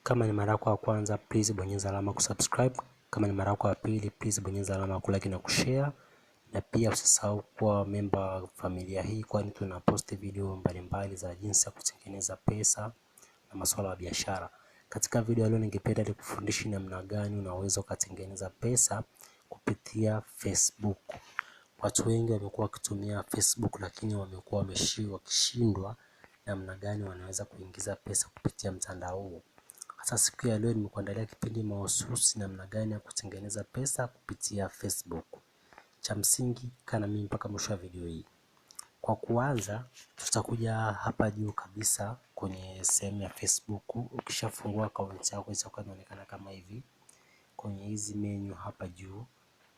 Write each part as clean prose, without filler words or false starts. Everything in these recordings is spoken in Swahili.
Kama ni mara yako ya kwanza, please bonyeza alama kusubscribe. Kama ni mara yako ya pili, please bonyeza alama kulike na kushare. Na pia usisahau kuwa member wa familia hii, kwani tunaposti video mbalimbali za jinsi ya kutengeneza pesa na masuala ya biashara. Katika video leo ningependa nikufundishe namna gani unaweza kutengeneza pesa kupitia Facebook. Watu wengi wamekuwa wakitumia Facebook lakini wamekuwa wakishindwa namna gani wanaweza kuingiza pesa kupitia mtandao. Sasa siku ya leo nimekuandalia kipindi mahususi namna gani ya kutengeneza pesa kupitia Facebook. Cha msingi kana mimi mpaka mwisho wa video hii. Kwa kuanza, tutakuja hapa juu kabisa kwenye sehemu ya Facebook. Ukishafungua account yako itakuwa inaonekana kama hivi. Kwenye hizi menu hapa juu,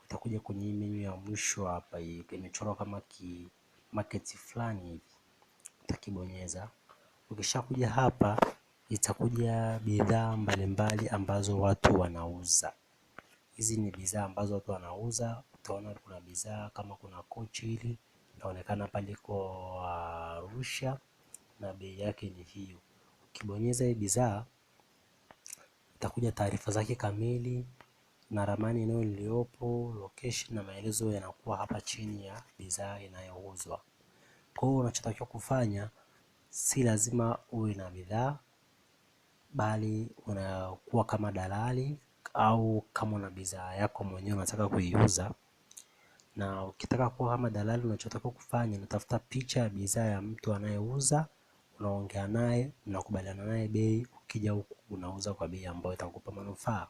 utakuja kwenye menu ya mwisho hapa, hii imechorwa kama market fulani hivi. Utakibonyeza. Ukishakuja hapa, itakuja bidhaa mbalimbali ambazo watu wanauza. Hizi ni bidhaa ambazo watu wanauza. Utaona kuna bidhaa kama kuna kochi hili inaonekana pale liko Arusha na bei yake ni hiyo. Ukibonyeza hii bidhaa itakuja taarifa zake kamili na ramani eneo liliopo, location na maelezo yanakuwa hapa chini ya bidhaa inayouzwa. Kwa hiyo unachotakiwa kufanya si lazima uwe na bidhaa, bali unakuwa kama dalali au kama una bidhaa yako mwenyewe unataka kuiuza. Na ukitaka kuwa kama dalali, unachotakiwa kufanya unatafuta picha ya bidhaa ya mtu anayeuza, unaongea naye, unakubaliana naye bei, ukija huku unauza kwa bei ambayo itakupa manufaa.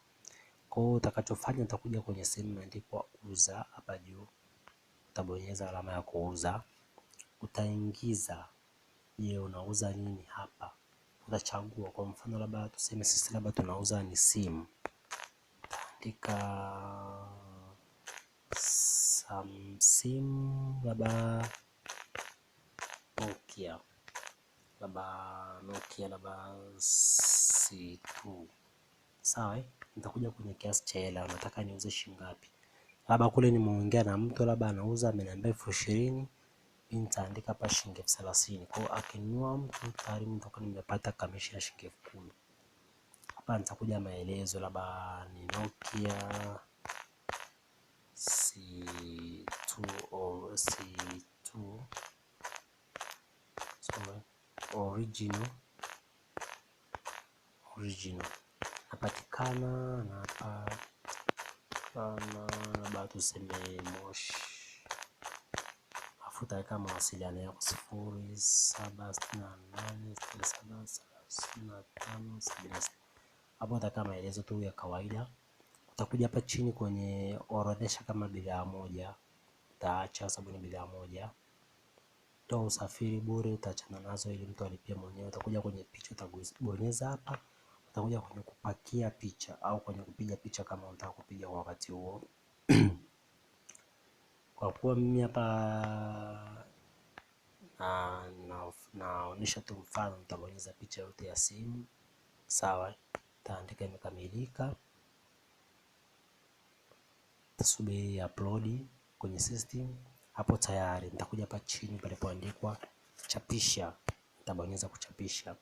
Kwa hiyo utakachofanya utakuja kwenye sehemu imeandikwa uza hapa juu. Utabonyeza alama ya kuuza. Utaingiza je, unauza nini hapa. Utachagua kwa mfano labda tuseme sisi labda tunauza ni simu. Andika simu labda Nokia labda C2. Sawa, nitakuja kwenye kiasi cha hela, nataka niuze shilingi ngapi. Labda kule nimeongea na mtu labda anauza ameniambia 20,000, mimi nitaandika hapa shilingi 30,000. Kwa hiyo akinunua mtu tayari nitakuwa nimepata commission ya shilingi 10,000. Hapa nitakuja maelezo labda ni Nokia C2 or C2 original napatikana na hapa labda tuseme Moshi. Afuta kama mawasiliano yako 0768673576. Hapo utaka maelezo tu ya kawaida. Utakuja hapa chini kwenye orodhesha kama bidhaa moja, utaacha sababu ni bidhaa moja. Toa usafiri bure, utaachana nazo ili mtu alipie mwenyewe. Utakuja kwenye picha, utabonyeza hapa. Utakuja kwenye kupakia picha au kwenye kupiga picha kama unataka kupiga kwa wakati huo. Kwa kuwa mimi hapa naonyesha tu mfano, nitabonyeza picha yote ya simu. Sawa, taandika imekamilika. Tasubiri upload kwenye system. Hapo tayari nitakuja hapa chini palipoandikwa chapisha, nitabonyeza kuchapisha.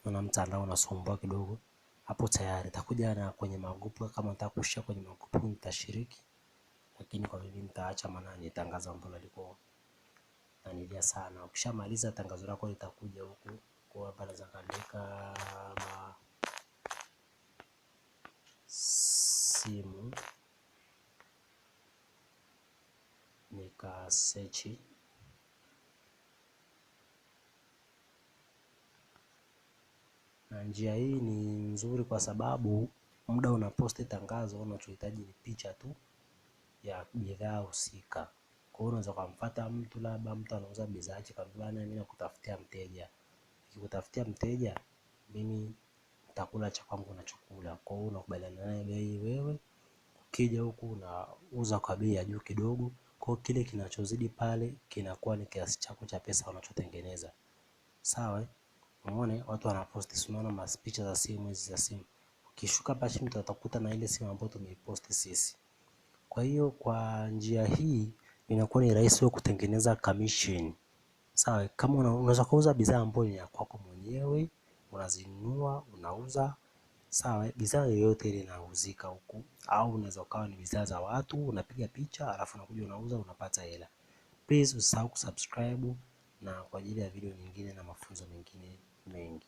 Naona mtandao unasumbua kidogo. Hapo tayari nitakuja na kwenye magrupu, kama nataka kushare kwenye magrupu nitashiriki, lakini kwa mimi nitaacha, maana ni tangazo ambalo liko nanilia sana. Ukishamaliza tangazo lako litakuja huku kwa hapa, naweza kuandika simu nika search. Na njia hii ni nzuri kwa sababu muda unaposti tangazo unachohitaji ni picha tu ya bidhaa husika. Kwa hiyo unaweza kumfuata mtu, labda mtu anauza bidhaa yake, kabla mimi nakutafutia mteja. Nikikutafutia mteja mimi nitakula cha kwangu na chakula. Kwa hiyo unakubaliana naye bei wewe. Ukija huku unauza kwa bei ya juu kidogo. Kwa hiyo kile kinachozidi pale kinakuwa ni kiasi chako cha pesa unachotengeneza. Sawa? Umeona watu wanaposti, unaona mapicha za simu hizi za simu. Ukishuka hapa chini utakuta na ile simu ambayo tumeiposti sisi. Kwa hiyo kwa njia hii inakuwa ni rahisi wewe kutengeneza commission. Sawa, kama unaweza kuuza bidhaa ambayo ni ya kwako mwenyewe, unazinunua, unauza. Sawa, bidhaa yoyote ile inauzika huku, au unaweza ukawa ni bidhaa za watu, unapiga picha alafu unakuja unauza, unapata hela. Please usisahau kusubscribe na kwa ajili ya video nyingine na mafunzo mengine mengi.